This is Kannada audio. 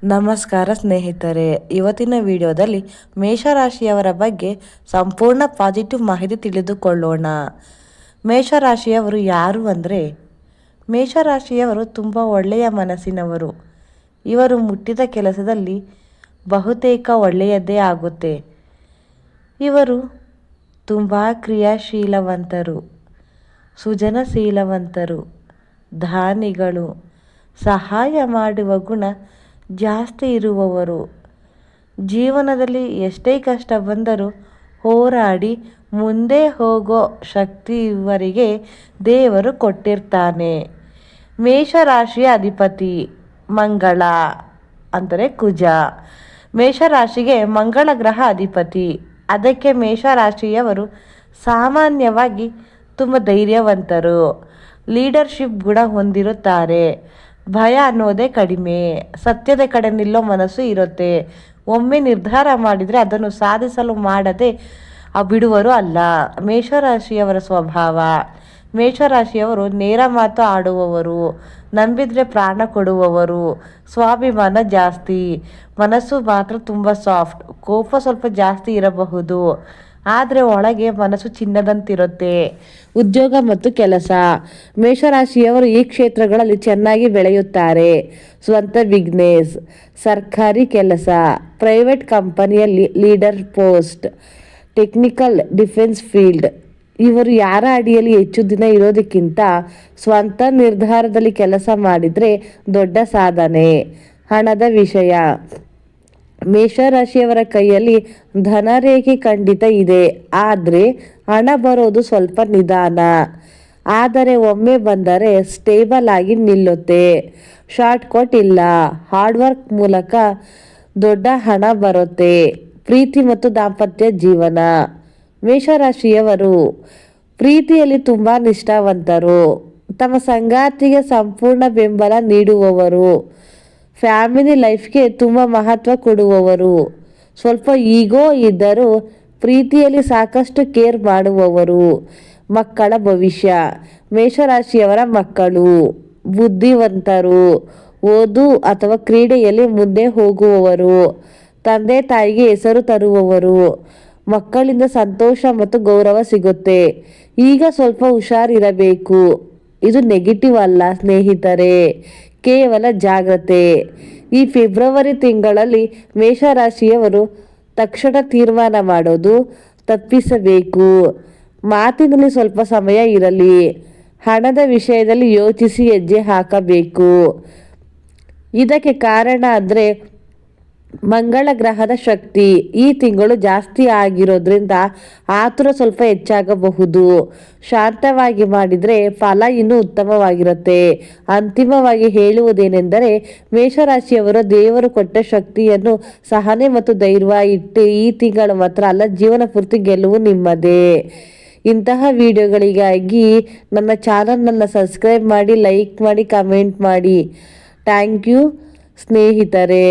ನಮಸ್ಕಾರ ಸ್ನೇಹಿತರೆ, ಇವತ್ತಿನ ವಿಡಿಯೋದಲ್ಲಿ ಮೇಷರಾಶಿಯವರ ಬಗ್ಗೆ ಸಂಪೂರ್ಣ ಪಾಸಿಟಿವ್ ಮಾಹಿತಿ ತಿಳಿದುಕೊಳ್ಳೋಣ. ಮೇಷರಾಶಿಯವರು ಯಾರು ಅಂದರೆ, ಮೇಷರಾಶಿಯವರು ತುಂಬ ಒಳ್ಳೆಯ ಮನಸ್ಸಿನವರು. ಇವರು ಮುಟ್ಟಿದ ಕೆಲಸದಲ್ಲಿ ಬಹುತೇಕ ಒಳ್ಳೆಯದೇ ಆಗುತ್ತೆ. ಇವರು ತುಂಬ ಕ್ರಿಯಾಶೀಲವಂತರು, ಸೃಜನಶೀಲವಂತರು, ದಾನಿಗಳು, ಸಹಾಯ ಮಾಡುವ ಗುಣ ಜಾಸ್ತಿ ಇರುವವರು. ಜೀವನದಲ್ಲಿ ಎಷ್ಟೇ ಕಷ್ಟ ಬಂದರೂ ಹೋರಾಡಿ ಮುಂದೆ ಹೋಗೋ ಶಕ್ತಿ ಇವರಿಗೆ ದೇವರು ಕೊಟ್ಟಿರ್ತಾನೆ. ಮೇಷರಾಶಿಯ ಅಧಿಪತಿ ಮಂಗಳ ಅಂದರೆ ಕುಜ. ಮೇಷರಾಶಿಗೆ ಮಂಗಳ ಗ್ರಹ ಅಧಿಪತಿ. ಅದಕ್ಕೆ ಮೇಷರಾಶಿಯವರು ಸಾಮಾನ್ಯವಾಗಿ ತುಂಬ ಧೈರ್ಯವಂತರು, ಲೀಡರ್ಶಿಪ್ ಗುಣ ಹೊಂದಿರುತ್ತಾರೆ. ಭಯ ಅನ್ನೋದೇ ಕಡಿಮೆ, ಸತ್ಯದ ಕಡೆ ನಿಲ್ಲೋ ಮನಸ್ಸು ಇರುತ್ತೆ. ಒಮ್ಮೆ ನಿರ್ಧಾರ ಮಾಡಿದರೆ ಅದನ್ನು ಸಾಧಿಸಲು ಮಾಡದೆ ಬಿಡುವರು ಅಲ್ಲ ಮೇಷರಾಶಿಯವರ ಸ್ವಭಾವ. ಮೇಷರಾಶಿಯವರು ನೇರ ಮಾತು ಆಡುವವರು, ನಂಬಿದರೆ ಪ್ರಾಣ ಕೊಡುವವರು, ಸ್ವಾಭಿಮಾನ ಜಾಸ್ತಿ. ಮನಸ್ಸು ಮಾತ್ರ ತುಂಬ ಸಾಫ್ಟ್, ಕೋಪ ಸ್ವಲ್ಪ ಜಾಸ್ತಿ ಇರಬಹುದು, ಆದರೆ ಒಳಗೆ ಮನಸ್ಸು ಚಿನ್ನದಂತಿರುತ್ತೆ. ಉದ್ಯೋಗ ಮತ್ತು ಕೆಲಸ. ಮೇಷರಾಶಿಯವರು ಈ ಕ್ಷೇತ್ರಗಳಲ್ಲಿ ಚೆನ್ನಾಗಿ ಬೆಳೆಯುತ್ತಾರೆ. ಸ್ವಂತ ಬಿಸ್ನೆಸ್, ಸರ್ಕಾರಿ ಕೆಲಸ, ಪ್ರೈವೇಟ್ ಕಂಪನಿಯಲ್ಲಿ leader post, technical defence field. ಇವರು ಯಾರ ಅಡಿಯಲ್ಲಿ ಹೆಚ್ಚು ದಿನ ಇರೋದಕ್ಕಿಂತ ಸ್ವಂತ ನಿರ್ಧಾರದಲ್ಲಿ ಕೆಲಸ ಮಾಡಿದರೆ ದೊಡ್ಡ ಸಾಧನೆ. ಹಣದ ವಿಷಯ. ಮೇಷರಾಶಿಯವರ ಕೈಯಲ್ಲಿ ಧನರೇಖೆ ಖಂಡಿತ ಇದೆ, ಆದರೆ ಹಣ ಬರೋದು ಸ್ವಲ್ಪ ನಿಧಾನ. ಆದರೆ ಒಮ್ಮೆ ಬಂದರೆ ಸ್ಟೇಬಲ್ ಆಗಿ ನಿಲ್ಲುತ್ತೆ. ಶಾರ್ಟ್ಕಟ್ ಇಲ್ಲ, ಹಾರ್ಡ್ ವರ್ಕ್ ಮೂಲಕ ದೊಡ್ಡ ಹಣ ಬರುತ್ತೆ. ಪ್ರೀತಿ ಮತ್ತು ದಾಂಪತ್ಯ ಜೀವನ. ಮೇಷರಾಶಿಯವರು ಪ್ರೀತಿಯಲ್ಲಿ ತುಂಬ ನಿಷ್ಠಾವಂತರು, ತಮ್ಮ ಸಂಗಾತಿಗೆ ಸಂಪೂರ್ಣ ಬೆಂಬಲ ನೀಡುವವರು, ಫ್ಯಾಮಿಲಿ ಲೈಫ್ಗೆ ತುಂಬ ಮಹತ್ವ ಕೊಡುವವರು, ಸ್ವಲ್ಪ ಈಗೋ ಇದ್ದರೂ ಪ್ರೀತಿಯಲ್ಲಿ ಸಾಕಷ್ಟು ಕೇರ್ ಮಾಡುವವರು. ಮಕ್ಕಳ ಭವಿಷ್ಯ. ಮೇಷರಾಶಿಯವರ ಮಕ್ಕಳು ಬುದ್ಧಿವಂತರು, ಓದು ಅಥವಾ ಕ್ರೀಡೆಯಲ್ಲಿ ಮುಂದೆ ಹೋಗುವವರು, ತಂದೆ ತಾಯಿಗೆ ಹೆಸರು ತರುವವರು. ಮಕ್ಕಳಿಂದ ಸಂತೋಷ ಮತ್ತು ಗೌರವ ಸಿಗುತ್ತೆ. ಈಗ ಸ್ವಲ್ಪ ಹುಷಾರಿರಬೇಕು. ಇದು ನೆಗೆಟಿವ್ ಅಲ್ಲ ಸ್ನೇಹಿತರೆ, ಕೇವಲ ಜಾಗ್ರತೆ. ಈ ಫೆಬ್ರವರಿ ತಿಂಗಳಲ್ಲಿ ಮೇಷರಾಶಿಯವರು ತಕ್ಷಣ ತೀರ್ಮಾನ ಮಾಡೋದು ತಪ್ಪಿಸಬೇಕು. ಮಾತಿನಲ್ಲಿ ಸ್ವಲ್ಪ ಸಮಯ ಇರಲಿ. ಹಣದ ವಿಷಯದಲ್ಲಿ ಯೋಚಿಸಿ ಹೆಜ್ಜೆ ಹಾಕಬೇಕು. ಇದಕ್ಕೆ ಕಾರಣ ಅಂದರೆ ಮಂಗಳ ಗ್ರಹದ ಶಕ್ತಿ ಈ ತಿಂಗಳು ಜಾಸ್ತಿ ಆಗಿರೋದ್ರಿಂದ ಆತುರ ಸ್ವಲ್ಪ ಹೆಚ್ಚಾಗಬಹುದು. ಶಾಂತವಾಗಿ ಮಾಡಿದರೆ ಫಲ ಇನ್ನೂ ಉತ್ತಮವಾಗಿರುತ್ತೆ. ಅಂತಿಮವಾಗಿ ಹೇಳುವುದೇನೆಂದರೆ, ಮೇಷರಾಶಿಯವರು ದೇವರು ಕೊಟ್ಟ ಶಕ್ತಿಯನ್ನು ಸಹನೆ ಮತ್ತು ಧೈರ್ಯ ಇಟ್ಟು ಈ ತಿಂಗಳು ಮಾತ್ರ ಅಲ್ಲ, ಜೀವನ ಪೂರ್ತಿ ಗೆಲುವು ನಿಮ್ಮದೇ. ಇಂತಹ ವಿಡಿಯೋಗಳಿಗಾಗಿ ನನ್ನ ಚಾನಲ್ನನ್ನು ಸಬ್ಸ್ಕ್ರೈಬ್ ಮಾಡಿ, ಲೈಕ್ ಮಾಡಿ, ಕಮೆಂಟ್ ಮಾಡಿ. ಥ್ಯಾಂಕ್ ಯು ಸ್ನೇಹಿತರೆ.